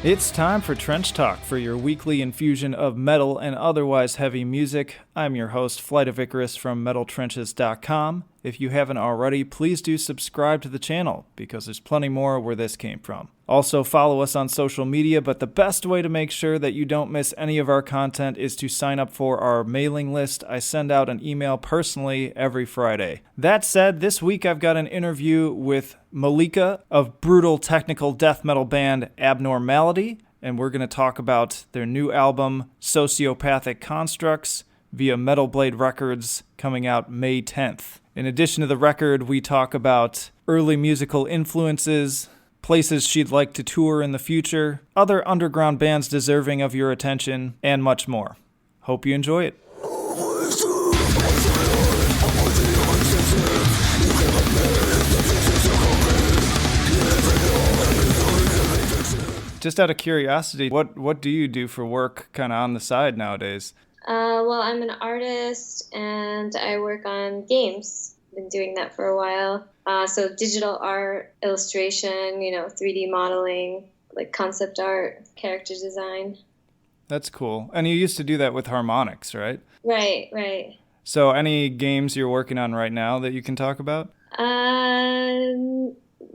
It's time for Trench Talk for your weekly infusion of metal and otherwise heavy music. I'm your host, Flight of Icarus from MetalTrenches.com. If you haven't already, please do subscribe to the channel because there's plenty more where this came from. Also follow us on social media, but the best way to make sure that you don't miss any of our content is to sign up for our mailing list. I send out an email personally every Friday. That said, this week I've got an interview with Mallika of brutal technical death metal band Abnormality, and we're going to talk about their new album, Sociopathic Constructs, via Metal Blade Records, coming out May 10th. In addition to the record, we talk about early musical influences, places she'd like to tour in the future, other underground bands deserving of your attention, and much more. Hope you enjoy it. Just out of curiosity, what do you do for work kind of on the side nowadays? Well, I'm an artist and I work on games. Been doing that for a while. So digital art, illustration, 3D modeling, like concept art, character design. That's cool. And you used to do that with harmonics, right? Right. So any games you're working on right now that you can talk about?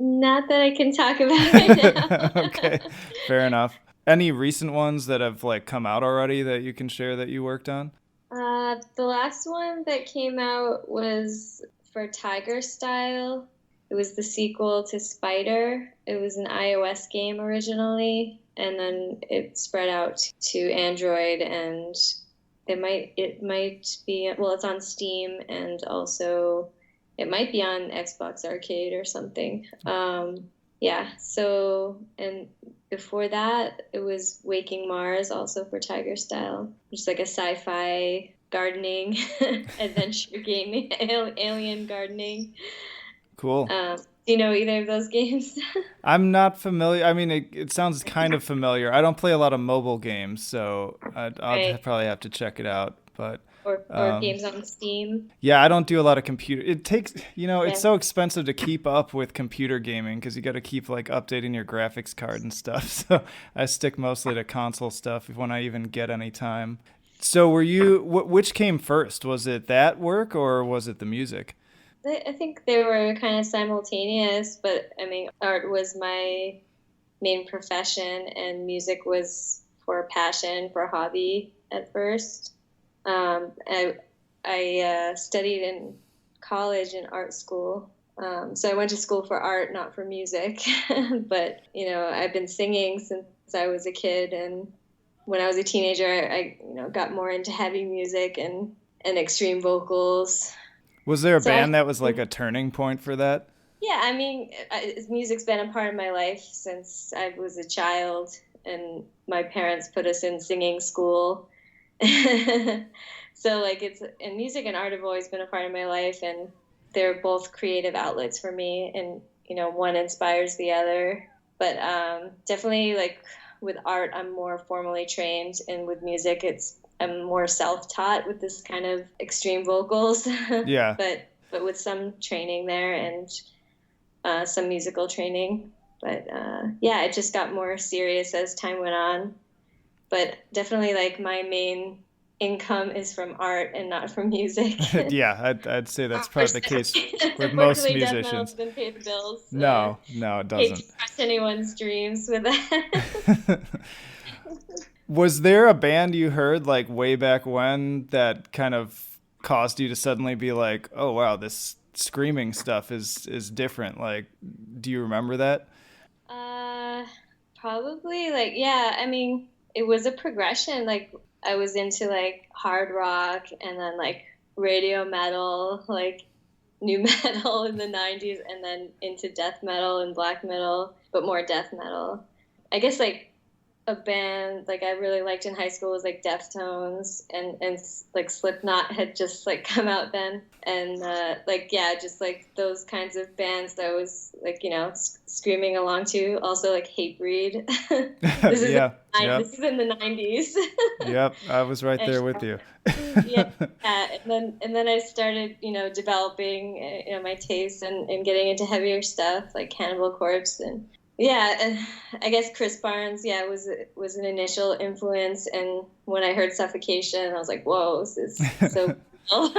Not that I can talk about right now. Okay, fair enough. Any recent ones that have come out already that you can share that you worked on? The last one that came out was for Tiger Style. It was the sequel to Spider. It was an iOS game originally, and then it spread out to Android, and it might be, well, it's on Steam, and also it might be on Xbox Arcade or something. So, and before that, it was Waking Mars, also for Tiger Style, which is like a sci-fi gardening, adventure gaming, alien gardening. Cool. Do you know either of those games? I'm not familiar. I mean, it sounds kind of familiar. I don't play a lot of mobile games, so I'll probably have to check it out. But or games on Steam. Yeah, I don't do a lot of computer. It takes, it's so expensive to keep up with computer gaming because you got to keep updating your graphics card and stuff. So I stick mostly to console stuff when I even get any time. So were you, which came first? Was it that work or was it the music? I think they were kind of simultaneous, but I mean, art was my main profession and music was for passion, for hobby at first. I studied in college in art school. So I went to school for art, not for music. But, I've been singing since I was a kid. And when I was a teenager, I got more into heavy music and extreme vocals. Was there a band that was a turning point for that? Yeah, I mean, music's been a part of my life since I was a child. And my parents put us in singing school. So and music and art have always been a part of my life, and they're both creative outlets for me, and one inspires the other. But definitely with art I'm more formally trained, and with music I'm more self-taught with this kind of extreme vocals. Yeah. but with some training there and some musical training. But it just got more serious as time went on. But definitely my main income is from art and not from music. Yeah, I'd say that's probably the case with most musicians. Death pay the bills. No, it doesn't. Hate to crush anyone's dreams with that. Was there a band you heard way back when that kind of caused you to suddenly be like, oh wow, this screaming stuff is different? Do you remember that? Probably I mean, it was a progression. I was into hard rock and then radio metal, new metal in the 90s, and then into death metal and black metal, but more death metal. I guess a band I really liked in high school was Deftones, and Slipknot had just come out then, and just those kinds of bands that I was screaming along to. Also Hatebreed. This is This is in the 90s. Yep, I was right there with you. And then I started developing my taste and getting into heavier stuff like Cannibal Corpse and Yeah, and I guess Chris Barnes, yeah, was an initial influence, and when I heard Suffocation, I was like, whoa, this is so cool.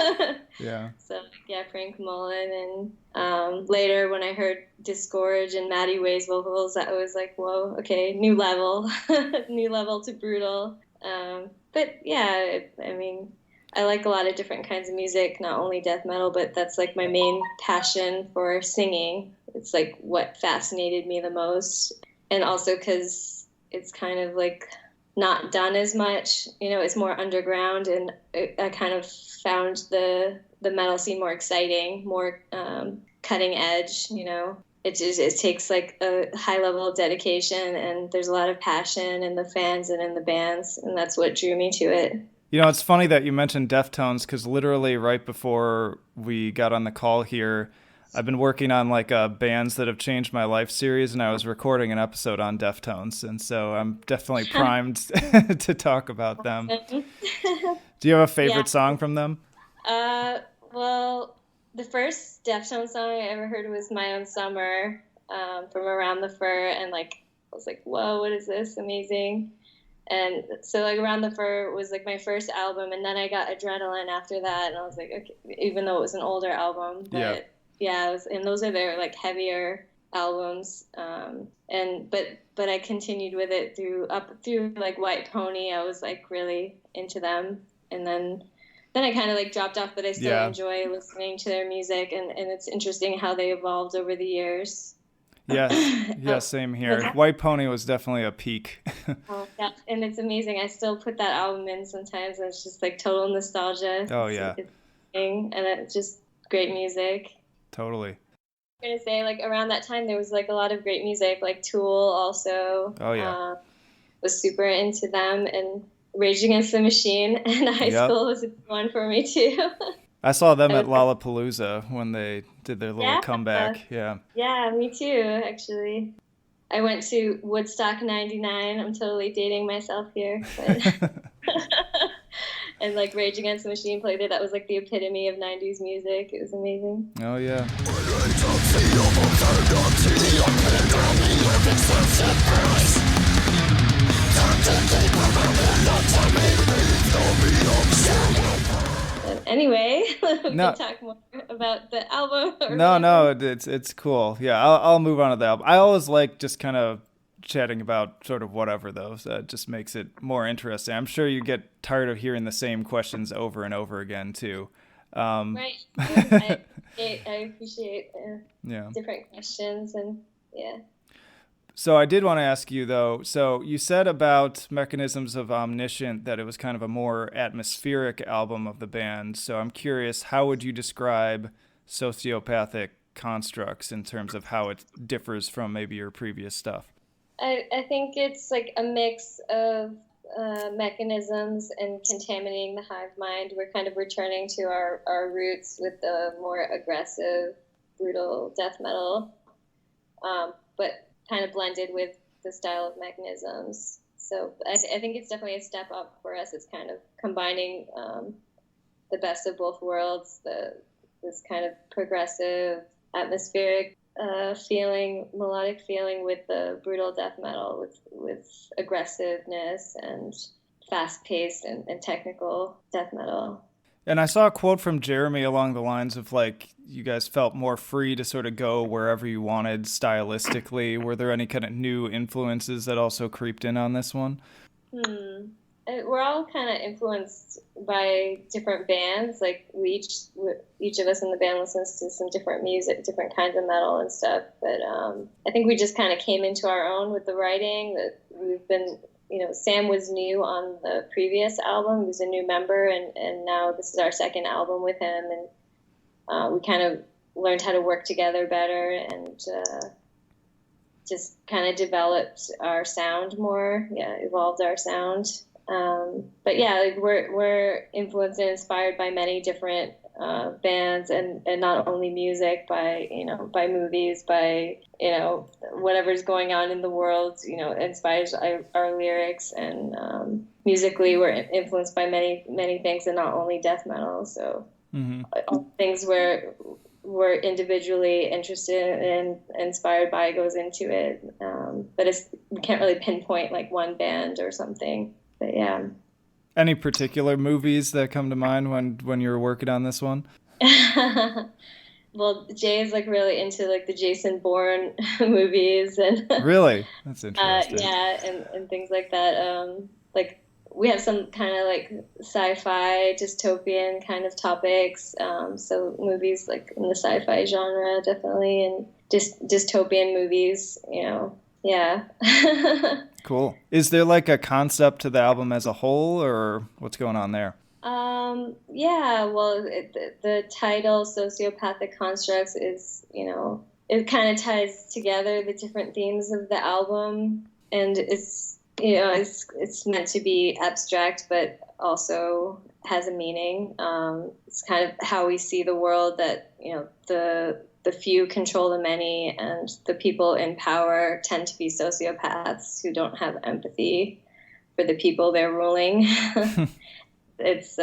Yeah. So yeah, Frank Mullen, and later when I heard Disgorge and Maddie Way's vocals, I was like, whoa, okay, new level, new level to Brutal. But yeah, I mean, I like a lot of different kinds of music, not only death metal, but that's like my main passion for singing. It's like what fascinated me the most. And also because it's kind of like not done as much, it's more underground, and I kind of found the metal scene more exciting, more cutting edge. It takes like a high level of dedication, and there's a lot of passion in the fans and in the bands, and that's what drew me to it. It's funny that you mentioned Deftones, because literally right before we got on the call here, I've been working on like a bands that have changed my life series, and I was recording an episode on Deftones, and so I'm definitely primed to talk about them. Do you have a favorite song from them? Well, the first Deftones song I ever heard was My Own Summer, from Around the Fur, and like I was like, whoa, what is this? Amazing. And so like Around the Fur was like my first album, and then I got Adrenaline after that, and I was like, okay, even though it was an older album, but yeah, and those are their like heavier albums. And but I continued with it through like White Pony. I was like really into them, and then I kind of like dropped off, but I still enjoy listening to their music, and it's interesting how they evolved over the years. Yeah, same here. White Pony was definitely a peak. Oh, yeah, and it's amazing. I still put that album in sometimes, and it's just like total nostalgia. Oh, yeah. And it's just great music. Totally. I'm gonna say, like, around that time, there was like a lot of great music, like Tool also. Oh, yeah. Was super into them, and Rage Against the Machine in high school was a big one for me too. I saw them at Lollapalooza when they did their little comeback. Yeah, me too, actually. I went to Woodstock 99. I'm totally dating myself here. But and like Rage Against the Machine played there. That was like the epitome of 90s music. It was amazing. Oh, yeah. Anyway, we can talk more about the album. No, it's cool. Yeah, I'll move on to the album. I always like just kind of chatting about sort of whatever, though. So it just makes it more interesting. I'm sure you get tired of hearing the same questions over and over again, too. Right. I appreciate different questions, and yeah. So I did want to ask you, though, so you said about Mechanisms of Omniscient that it was kind of a more atmospheric album of the band. So I'm curious, how would you describe Sociopathic Constructs in terms of how it differs from maybe your previous stuff? I think it's like a mix of mechanisms and Contaminating the Hive Mind. We're kind of returning to our roots with the more aggressive, brutal death metal, but kind of blended with the style of Mechanisms. So I think it's definitely a step up for us. It's kind of combining the best of both worlds, this kind of progressive, atmospheric melodic feeling with the brutal death metal, with aggressiveness and fast-paced and technical death metal. And I saw a quote from Jeremy along the lines of, like, you guys felt more free to sort of go wherever you wanted stylistically. Were there any kind of new influences that also creeped in on this one? We're all kind of influenced by different bands. Like, each of us in the band listens to some different music, different kinds of metal and stuff. But I think we just kind of came into our own with the writing. That we've been... Sam was new on the previous album. He was a new member, and now this is our second album with him, and we kind of learned how to work together better, and just kind of developed our sound more. Yeah, evolved our sound. But yeah, like we're influenced and inspired by many different bands, and not only music, by movies, by whatever's going on in the world, inspires our lyrics, and musically we're influenced by many things, and not only death metal. So all things where we're individually interested and inspired by goes into it. But we can't really pinpoint like one band or something. But yeah. Any particular movies that come to mind when you were working on this one? Well, Jay is like really into like the Jason Bourne movies and Really? That's interesting. yeah, and things like that. Like we have some kind of like sci-fi dystopian kind of topics. So movies like in the sci-fi genre definitely, and dystopian movies, Yeah. Cool. Is there like a concept to the album as a whole, or what's going on there? Yeah, well, the title Sociopathic Constructs is, it kind of ties together the different themes of the album, and it's meant to be abstract, but also has a meaning. It's kind of how we see the world, that, the few control the many, and the people in power tend to be sociopaths who don't have empathy for the people they're ruling. It's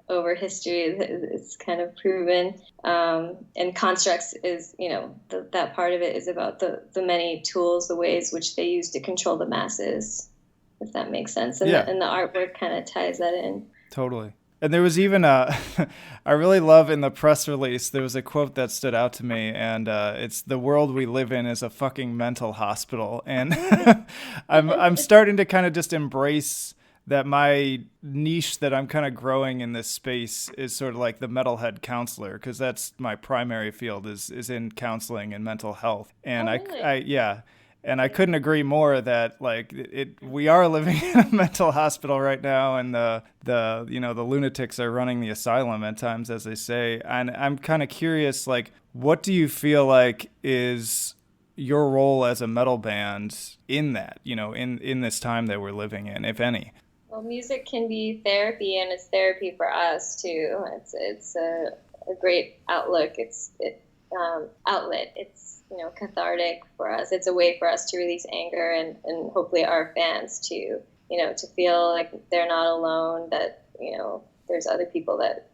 over history, it's kind of proven. And constructs is, that part of it is about the many tools, the ways which they use to control the masses, if that makes sense. And, Yeah. and the artwork kind of ties that in. Totally. And there was even I really love in the press release, there was a quote that stood out to me, and it's "The world we live in is a fucking mental hospital." And I'm starting to kind of just embrace that my niche that I'm kind of growing in this space is sort of like the metalhead counselor, because that's my primary field is in counseling and mental health. And Really? yeah. And I couldn't agree more that like we are living in a mental hospital right now, and the lunatics are running the asylum at times, as they say. And I'm kind of curious, like, what do you feel like is your role as a metal band in that, in this time that we're living in, if any? Well, music can be therapy, and it's therapy for us too. It's a great outlet. Outlet. It's cathartic for us. It's a way for us to release anger, and hopefully our fans to feel like they're not alone. That there's other people that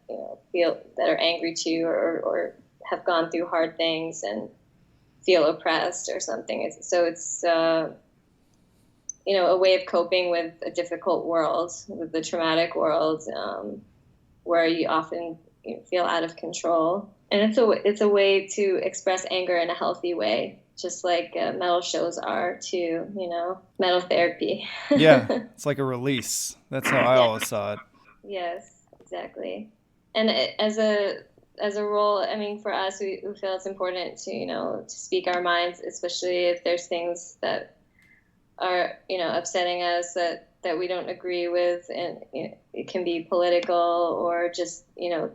feel that are angry too, or have gone through hard things and feel oppressed or something. It's a way of coping with a difficult world, with the traumatic world, where you often feel out of control. And it's a way to express anger in a healthy way, just like metal shows are too, metal therapy. Yeah, it's like a release. That's how I Yeah. always saw it. Yes, exactly. And as a role, I mean, for us, we feel it's important to speak our minds, especially if there's things that are upsetting us, that we don't agree with, and it can be political, or just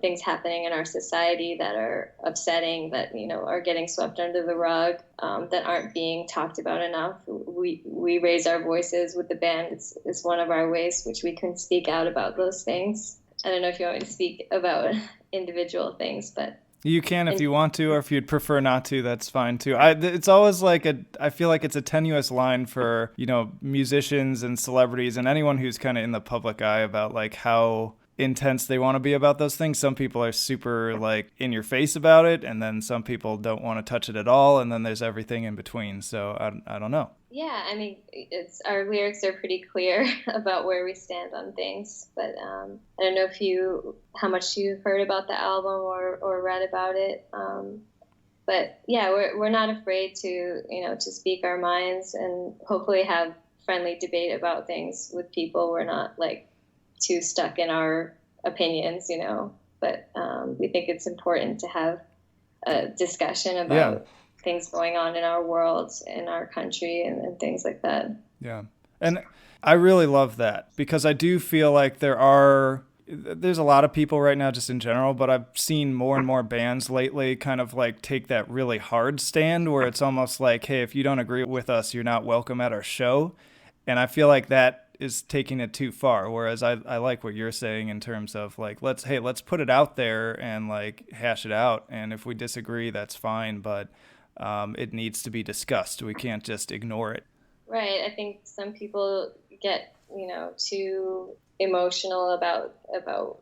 things happening in our society that are upsetting, that are getting swept under the rug, that aren't being talked about enough. We raise our voices with the band. It's one of our ways which we can speak out about those things. I don't know if you want me to speak about individual things, but You can if you want to, or if you'd prefer not to, that's fine too. It's always like I feel like it's a tenuous line for, musicians and celebrities and anyone who's kind of in the public eye about like how intense they want to be about those things. Some people are super like in your face about it, and then some people don't want to touch it at all, and then there's everything in between. So I don't know. yeah, I mean, our lyrics are pretty clear about where we stand on things. But I don't know how much you heard about the album or read about it. But yeah, we're not afraid to speak our minds, and hopefully have friendly debate about things with people. We're not like too stuck in our opinions. But we think it's important to have a discussion Yeah. about things going on in our world, in our country, and things like that. Yeah. And I really love that, because I do feel like there's a lot of people right now just in general, but I've seen more and more bands lately kind of like take that really hard stand where it's almost like, hey, if you don't agree with us, you're not welcome at our show. And I feel like that is taking it too far. Whereas I like what you're saying in terms of like, let's put it out there and like hash it out. And if we disagree, that's fine. But it needs to be discussed. We can't just ignore it. Right. I think some people get too emotional about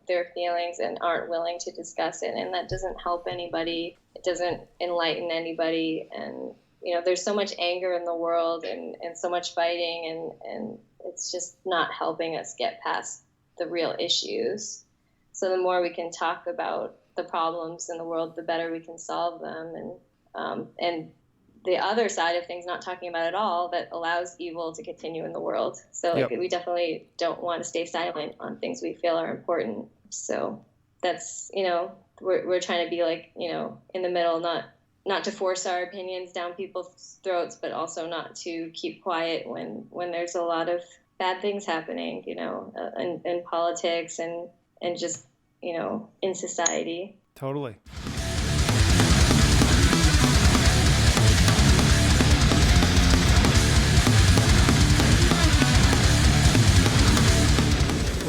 their feelings and aren't willing to discuss it, and that doesn't help anybody. It doesn't enlighten anybody, and there's so much anger in the world and so much fighting, and it's just not helping us get past the real issues. So the more we can talk about the problems in the world, the better we can solve them. And the other side of things, not talking about at all, that allows evil to continue in the world. So Yep. we definitely don't want to stay silent on things we feel are important. So that's, we're trying to be like, in the middle, not to force our opinions down people's throats, but also not to keep quiet when there's a lot of bad things happening, in politics and just, in society. Totally.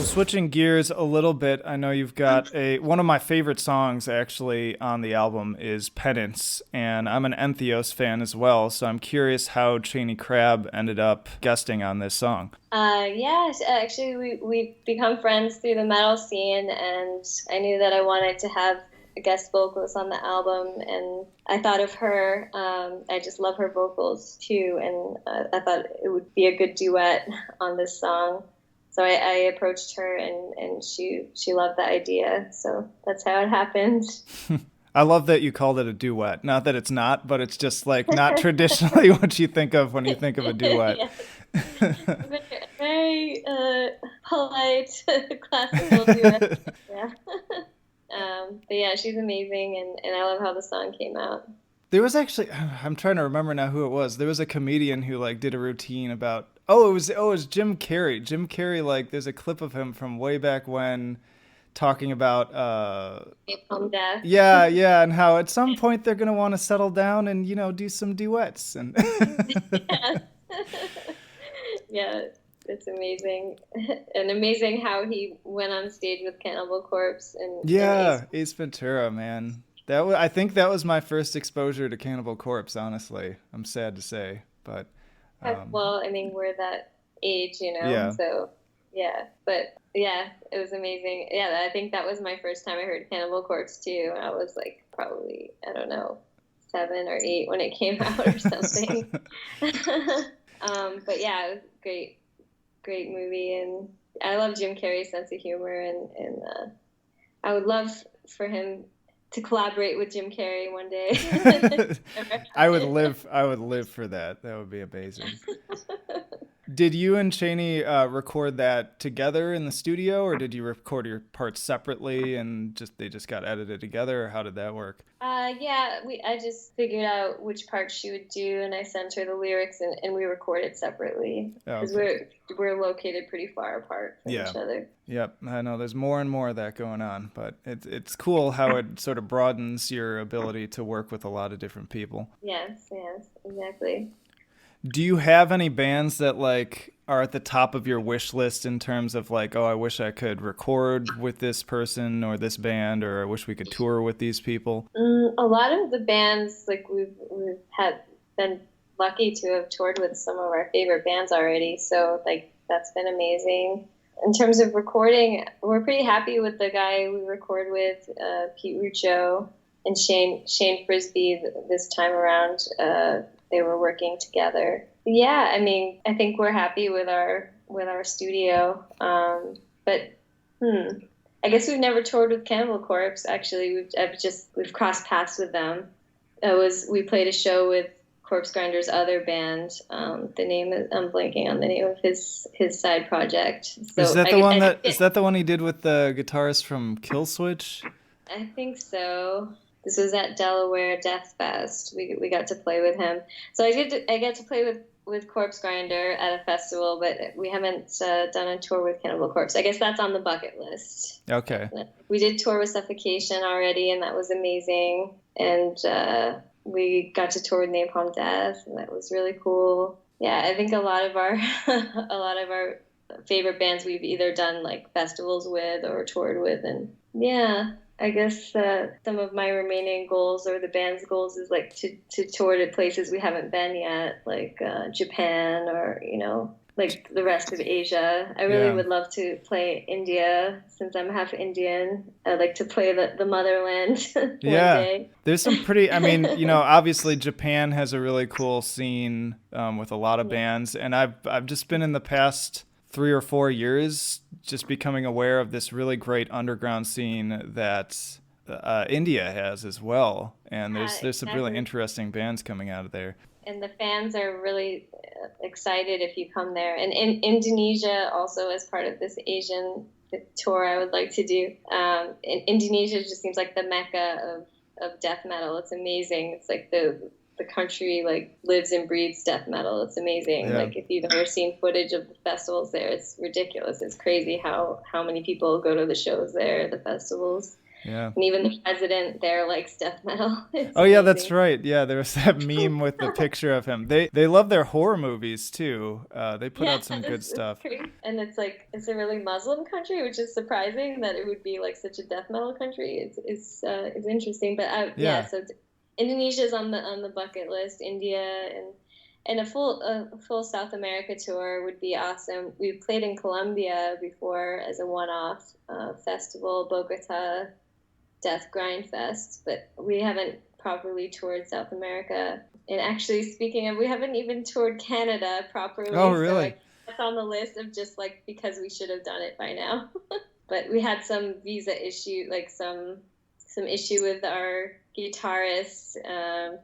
Switching gears a little bit, I know you've got one of my favorite songs actually on the album is Penance, and I'm an Entheos fan as well, so I'm curious how Cheney Crab ended up guesting on this song. Yes, actually we've become friends through the metal scene, and I knew that I wanted to have a guest vocalist on the album, and I thought of her. I just love her vocals too, and I thought it would be a good duet on this song. So I approached her, and she loved the idea. So that's how it happened. I love that you called it a duet. Not that it's not, but it's just like not traditionally what you think of when you think of a duet. Very polite, classical duet. Yeah. But yeah, she's amazing, and I love how the song came out. There was actually, I'm trying to remember now who it was. There was a comedian who like did a routine about, it was Jim Carrey. Jim Carrey, like there's a clip of him from way back when talking about Death. Yeah, and how at some point they're going to want to settle down and, do some duets and Yeah, it's amazing. And amazing how he went on stage with Cannibal Corpse and Ace Ventura, man. I think that was my first exposure to Cannibal Corpse, honestly. I'm sad to say, but well, I mean, we're that age, Yeah. So yeah, but yeah, it was amazing. Yeah, I think that was my first time I heard Cannibal Corpse too. I was like probably, I don't know, 7 or 8 when it came out or something. But yeah, it was a great movie, and I love Jim Carrey's sense of humor, and I would love for him to collaborate with Jim Carrey one day. I would live for that. That would be amazing. Did you and Cheney record that together in the studio, or did you record your parts separately and they just got edited together, or how did that work? Yeah, I just figured out which parts she would do, and I sent her the lyrics, and we recorded separately because we're located pretty far apart from each other. Yep, I know there's more and more of that going on, but it's cool how it sort of broadens your ability to work with a lot of different people. Yes, exactly. Do you have any bands that like are at the top of your wish list in terms of like, I wish I could record with this person or this band, or I wish we could tour with these people? A lot of the bands, like we've been lucky to have toured with some of our favorite bands already, so like that's been amazing. In terms of recording, we're pretty happy with the guy we record with, Pete Ruccio and Shane Frisbee this time around. They were working together. Yeah, I mean, I think we're happy with our studio. But I guess we've never toured with Cannibal Corpse. Actually, we've crossed paths with them. We played a show with Corpse Grinder's other band. I'm blanking on the name of his side project. So is that the one he did with the guitarist from Killswitch? I think so. This was at Delaware Death Fest. We got to play with him. So I get to play with Corpse Grinder at a festival, but we haven't done a tour with Cannibal Corpse. I guess that's on the bucket list. Okay. We did tour with Suffocation already, and that was amazing. And we got to tour with Napalm Death, and that was really cool. Yeah, I think a lot of our favorite bands we've either done like festivals with or toured with, and yeah. I guess some of my remaining goals, or the band's goals, is like to tour to places we haven't been yet, like Japan or like the rest of Asia. I really would love to play India since I'm half Indian. I'd like to play the motherland one day. There's some pretty, I mean, obviously Japan has a really cool scene with a lot of bands, and I've just been in the past 3 or 4 years just becoming aware of this really great underground scene that India has as well, and there's some really interesting bands coming out of there. And the fans are really excited if you come there. And in Indonesia also, as part of this Asian tour I would like to do. Indonesia just seems like the mecca of death metal. It's amazing. It's like the country like lives and breathes death metal. It's amazing. Yeah. Like if you've ever seen footage of the festivals there, it's ridiculous. It's crazy how many people go to the shows there, the festivals. Yeah. And even the president there likes death metal. Yeah, that's right. Yeah, there was that meme with the picture of him. They love their horror movies too. They put out some good stuff. And it's a really Muslim country, which is surprising that it would be like such a death metal country. It's interesting, but so Indonesia's on the bucket list. India and a full South America tour would be awesome. We've played in Colombia before as a one-off festival, Bogota Death Grind Fest, but we haven't properly toured South America. And actually, speaking of, we haven't even toured Canada properly. Oh, really? So that's on the list of just like because we should have done it by now. But we had some visa issue, like some issue with our guitarists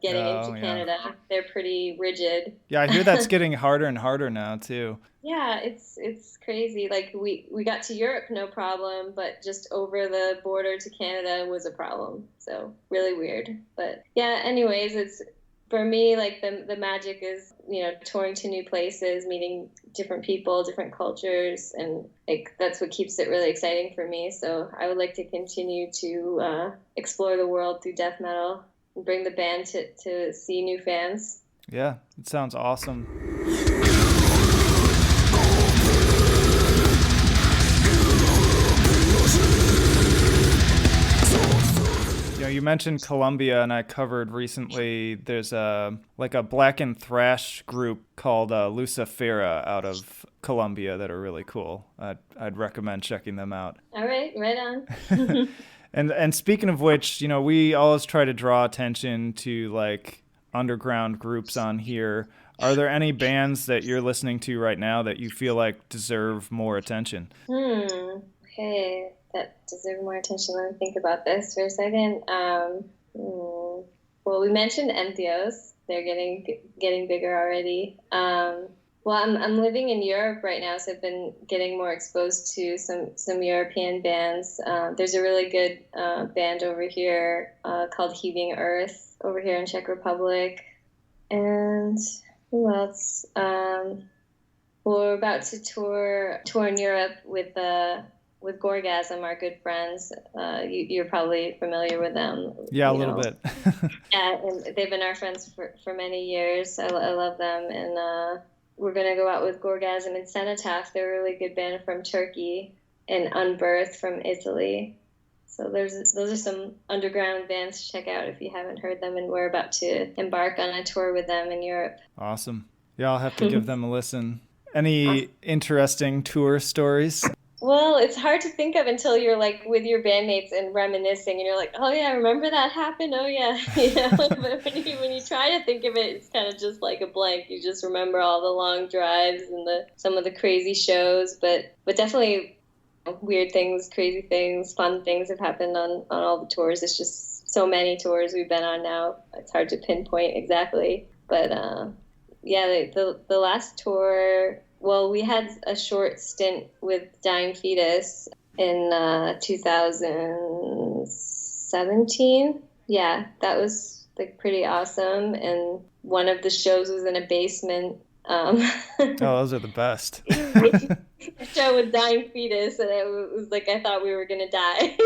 getting into Canada. They're pretty rigid. Yeah, I hear that's getting harder and harder now too. Yeah, it's crazy. Like we got to Europe no problem, but just over the border to Canada was a problem. So really weird. But yeah, anyways, it's for me like the magic is, touring to new places, meeting different people, different cultures, and like that's what keeps it really exciting for me. So I would like to continue to explore the world through death metal and bring the band to see new fans. Yeah, it sounds awesome. You mentioned Colombia, and I covered recently there's a black and thrash group called Lucifera out of Colombia that are really cool. I'd recommend checking them out. All right, right on. And speaking of which, we always try to draw attention to like underground groups on here. Are there any bands that you're listening to right now that you feel like deserve more attention? Okay. That deserve more attention. Let me think about this for a second. Well, we mentioned Entheos. They're getting bigger already. Well, I'm living in Europe right now, so I've been getting more exposed to some European bands. There's a really good band over here called Heaving Earth over here in Czech Republic. And who else? We're about to tour in Europe with Gorgasm, our good friends. You're probably familiar with them. Yeah, a little bit. Yeah, and they've been our friends for many years. I love them. And we're going to go out with Gorgasm and Cenotaph. They're a really good band from Turkey, and Unbirthed from Italy. So those are some underground bands to check out if you haven't heard them. And we're about to embark on a tour with them in Europe. Awesome. Yeah, I'll have to give them a listen. Any interesting tour stories? Well, it's hard to think of until you're like with your bandmates and reminiscing, and you're like, oh yeah, remember that happened? Oh yeah, But when you try to think of it, it's kind of just like a blank. You just remember all the long drives and some of the crazy shows, but definitely weird things, crazy things, fun things have happened on all the tours. It's just so many tours we've been on now. It's hard to pinpoint exactly, but the last tour. Well, we had a short stint with Dying Fetus in 2017. Yeah, that was like pretty awesome. And one of the shows was in a basement. Those are the best. Show with Dying Fetus, and it was like I thought we were gonna die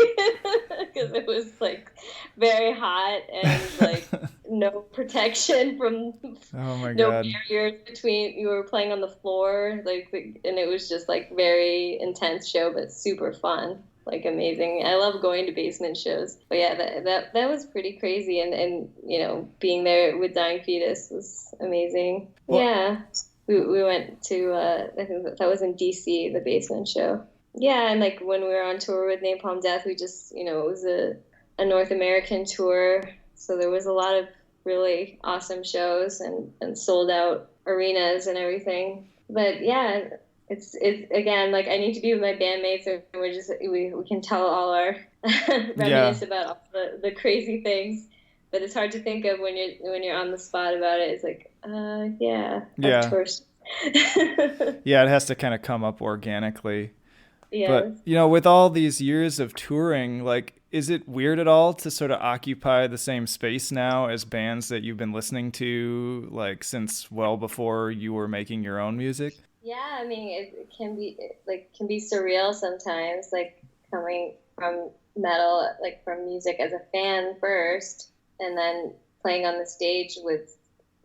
because it was like very hot and like no protection from barriers between. You were playing on the floor, and it was just like very intense show, but super fun, like amazing. I love going to basement shows, but yeah, that was pretty crazy, and being there with Dying Fetus was amazing. Well, yeah. we went to I think that was in DC, the Basement show. Yeah, and like when we were on tour with Napalm Death, we just, it was a North American tour, so there was a lot of really awesome shows and sold out arenas and everything. But yeah, it's again, like I need to be with my bandmates, and we can tell all our reminisce about all the crazy things. But it's hard to think of when you're on the spot about it. It's like, yeah, of course. Yeah, it has to kind of come up organically. Yes. But, with all these years of touring, like, is it weird at all to sort of occupy the same space now as bands that you've been listening to, like, since well before you were making your own music? Yeah, I mean, it can be surreal sometimes, like coming from metal, like from music as a fan first, and then playing on the stage with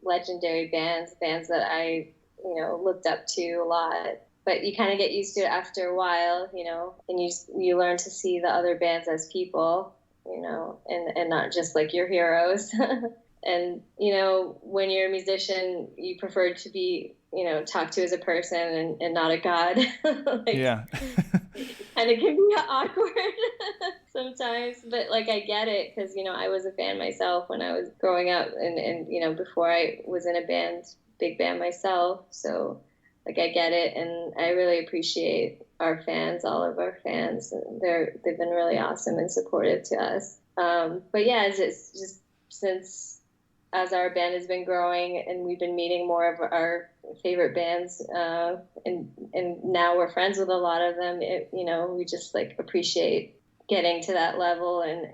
legendary bands that I, looked up to a lot. But you kind of get used to it after a while, and you learn to see the other bands as people, and not just like your heroes. And, when you're a musician, you prefer to be, talked to as a person and not a god. Yeah. And it can be awkward sometimes, but like I get it because, I was a fan myself when I was growing up and before I was in a big band myself. So like I get it, and I really appreciate our fans, all of our fans. They've been really awesome and supportive to us. But yeah, it's just since as our band has been growing and we've been meeting more of our favorite bands, and now we're friends with a lot of them, we just like appreciate getting to that level and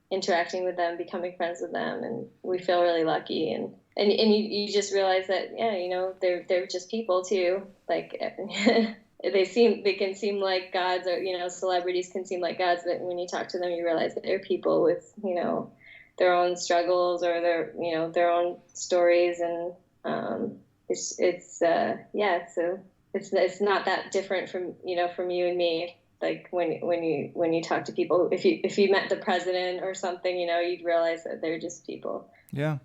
interacting with them, becoming friends with them, and we feel really lucky. And you just realize that, yeah, they're just people too. Like they can seem like gods, or, celebrities can seem like gods, but when you talk to them, you realize that they're people with, their own struggles or their own stories. And so it's not that different from you and me. Like when you talk to people, if you met the president or something, you'd realize that they're just people. Yeah.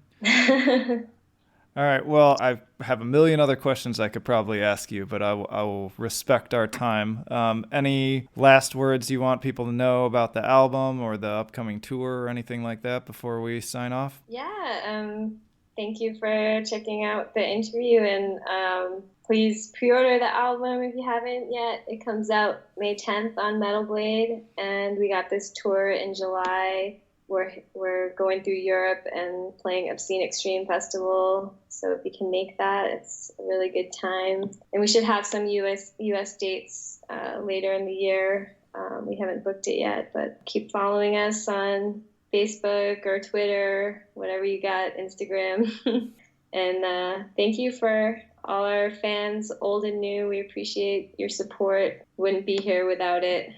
All right. Well, I have a million other questions I could probably ask you, but I will respect our time. Any last words you want people to know about the album or the upcoming tour or anything like that before we sign off? Yeah. Thank you for checking out the interview, and please pre-order the album if you haven't yet. It comes out May 10th on Metal Blade, and we got this tour in July. We're going through Europe and playing Obscene Extreme Festival, so if you can make that, it's a really good time. And we should have some US dates later in the year. We haven't booked it yet, but keep following us on Facebook or Twitter, whatever you got, Instagram. And thank you for all our fans, old and new. We appreciate your support. Wouldn't be here without it.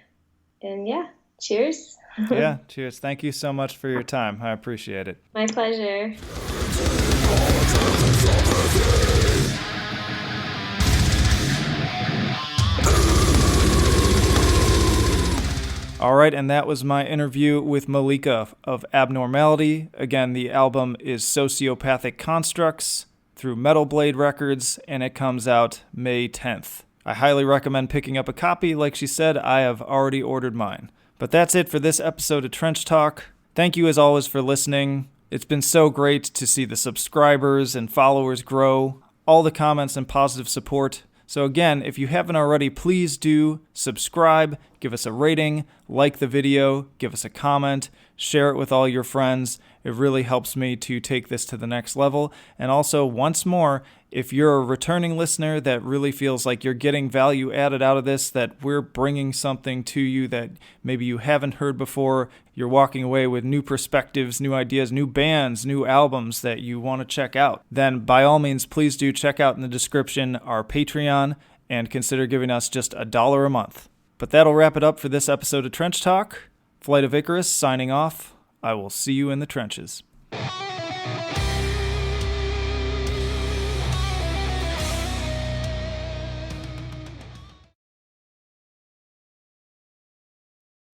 And yeah, cheers. Yeah, cheers. Thank you so much for your time. I appreciate it. My pleasure. All right, and that was my interview with Mallika of Abnormality. Again, the album is Sociopathic Constructs through Metal Blade Records, and it comes out May 10th. I highly recommend picking up a copy. Like she said, I have already ordered mine. But that's it for this episode of Trench Talk. Thank you as always for listening. It's been so great to see the subscribers and followers grow, all the comments and positive support. So again, if you haven't already, please do subscribe, give us a rating, like the video, give us a comment, share it with all your friends. It really helps me to take this to the next level. And also, once more, if you're a returning listener that really feels like you're getting value added out of this, that we're bringing something to you that maybe you haven't heard before, you're walking away with new perspectives, new ideas, new bands, new albums that you want to check out, then by all means, please do check out in the description our Patreon and consider giving us just $1 a month. But that'll wrap it up for this episode of Trench Talk. Flight of Icarus signing off. I will see you in the trenches.